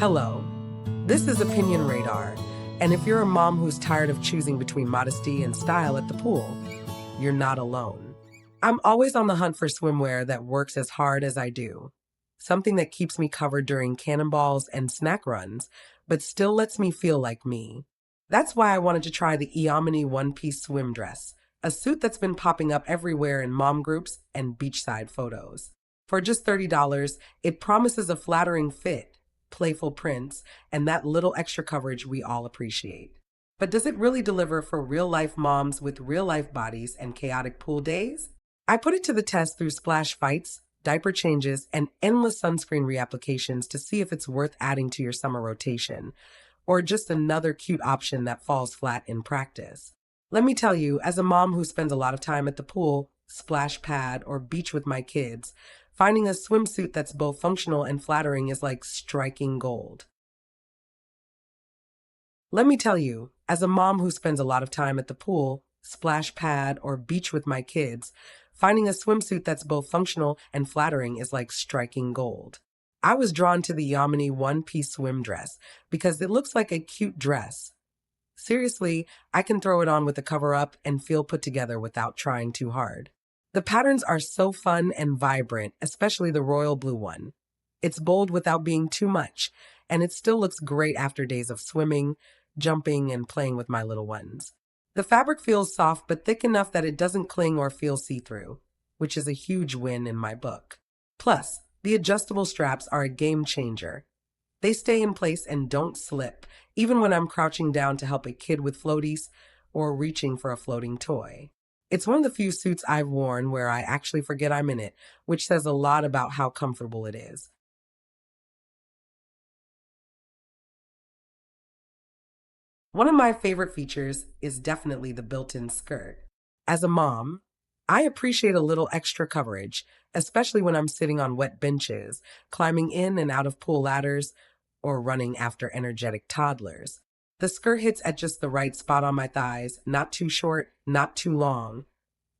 Hello, this is Opinion Radar, and if you're a mom who's tired of choosing between modesty and style at the pool, you're not alone. I'm always on the hunt for swimwear that works as hard as I do. Something that keeps me covered during cannonballs and snack runs, but still lets me feel like me. That's why I wanted to try the Eomenie One Piece Swimdress, a suit that's been popping up everywhere in mom groups and beachside photos. For just $30, it promises a flattering fit, playful prints, and that little extra coverage we all appreciate. But does it really deliver for real life moms with real life bodies and chaotic pool days? I put it to the test through splash fights, diaper changes, and endless sunscreen reapplications to see if it's worth adding to your summer rotation, or just another cute option that falls flat in practice. Let me tell you, as a mom who spends a lot of time at the pool, splash pad, or beach with my kids, finding a swimsuit that's both functional and flattering is like striking gold. Let me tell you, as a mom who spends a lot of time at the pool, splash pad, or beach with my kids, finding a swimsuit that's both functional and flattering is like striking gold. I was drawn to the Eomenie One Piece Swimdress because it looks like a cute dress. Seriously, I can throw it on with a cover up and feel put together without trying too hard. The patterns are so fun and vibrant, especially the royal blue one. It's bold without being too much, and it still looks great after days of swimming, jumping, and playing with my little ones. The fabric feels soft but thick enough that it doesn't cling or feel see-through, which is a huge win in my book. Plus, the adjustable straps are a game changer. They stay in place and don't slip, even when I'm crouching down to help a kid with floaties or reaching for a floating toy. It's one of the few suits I've worn where I actually forget I'm in it, which says a lot about how comfortable it is. One of my favorite features is definitely the built-in skirt. As a mom, I appreciate a little extra coverage, especially when I'm sitting on wet benches, climbing in and out of pool ladders, or running after energetic toddlers. The skirt hits at just the right spot on my thighs, not too short, not too long,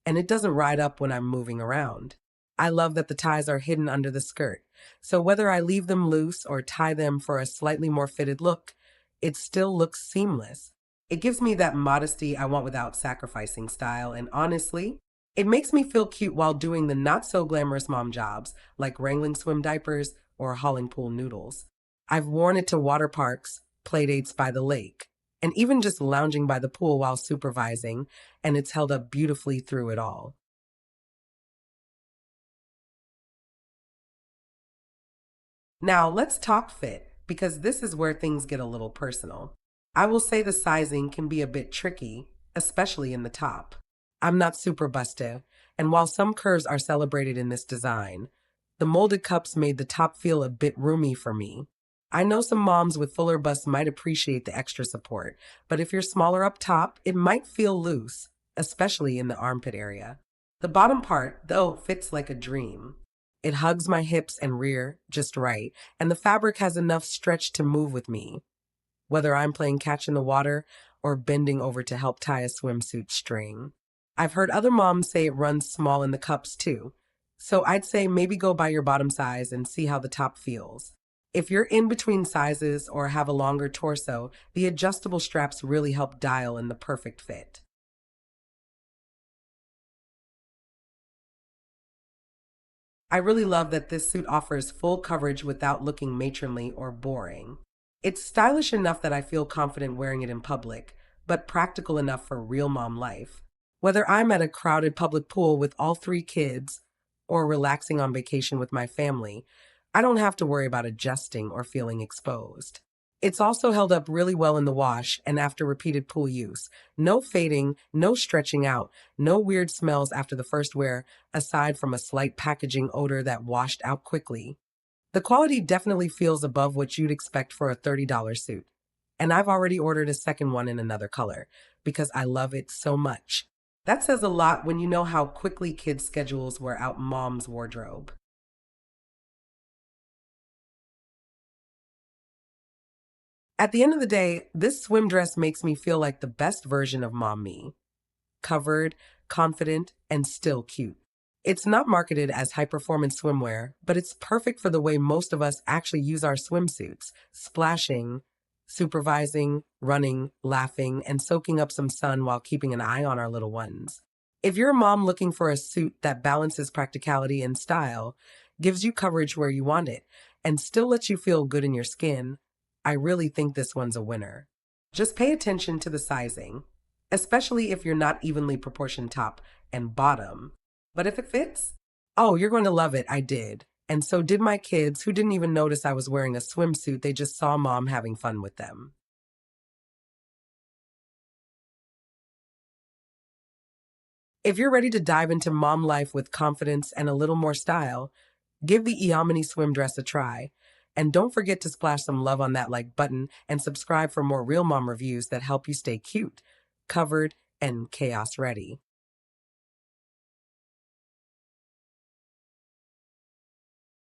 and it doesn't ride up when I'm moving around. I love that the ties are hidden under the skirt, so whether I leave them loose or tie them for a slightly more fitted look, it still looks seamless. It gives me that modesty I want without sacrificing style, and honestly, it makes me feel cute while doing the not so glamorous mom jobs like wrangling swim diapers or hauling pool noodles. I've worn it to water parks, playdates by the lake, and even just lounging by the pool while supervising, and it's held up beautifully through it all. Now, let's talk fit, because this is where things get a little personal. I will say the sizing can be a bit tricky, especially in the top. I'm not super busted, and while some curves are celebrated in this design, the molded cups made the top feel a bit roomy for me. I know some moms with fuller busts might appreciate the extra support, but if you're smaller up top, it might feel loose, especially in the armpit area. The bottom part, though, fits like a dream. It hugs my hips and rear just right, and the fabric has enough stretch to move with me, whether I'm playing catch in the water or bending over to help tie a swimsuit string. I've heard other moms say it runs small in the cups too, so I'd say maybe go by your bottom size and see how the top feels. If you're in between sizes or have a longer torso, the adjustable straps really help dial in the perfect fit. I really love that this suit offers full coverage without looking matronly or boring. It's stylish enough that I feel confident wearing it in public, but practical enough for real mom life. Whether I'm at a crowded public pool with all three kids or relaxing on vacation with my family, I don't have to worry about adjusting or feeling exposed. It's also held up really well in the wash and after repeated pool use. No fading, no stretching out, no weird smells after the first wear, aside from a slight packaging odor that washed out quickly. The quality definitely feels above what you'd expect for a $30 suit. And I've already ordered a second one in another color because I love it so much. That says a lot when you know how quickly kids' schedules wear out mom's wardrobe. At the end of the day, this swim dress makes me feel like the best version of mom me. Covered, confident, and still cute. It's not marketed as high performance swimwear, but it's perfect for the way most of us actually use our swimsuits, splashing, supervising, running, laughing, and soaking up some sun while keeping an eye on our little ones. If you're a mom looking for a suit that balances practicality and style, gives you coverage where you want it, and still lets you feel good in your skin, I really think this one's a winner. Just pay attention to the sizing, especially if you're not evenly proportioned top and bottom. But if it fits, oh, you're going to love it. I did. And so did my kids, who didn't even notice I was wearing a swimsuit. They just saw mom having fun with them. If you're ready to dive into mom life with confidence and a little more style, give the Eomenie Swimdress a try. And don't forget to splash some love on that like button and subscribe for more real mom reviews that help you stay cute, covered, and chaos ready.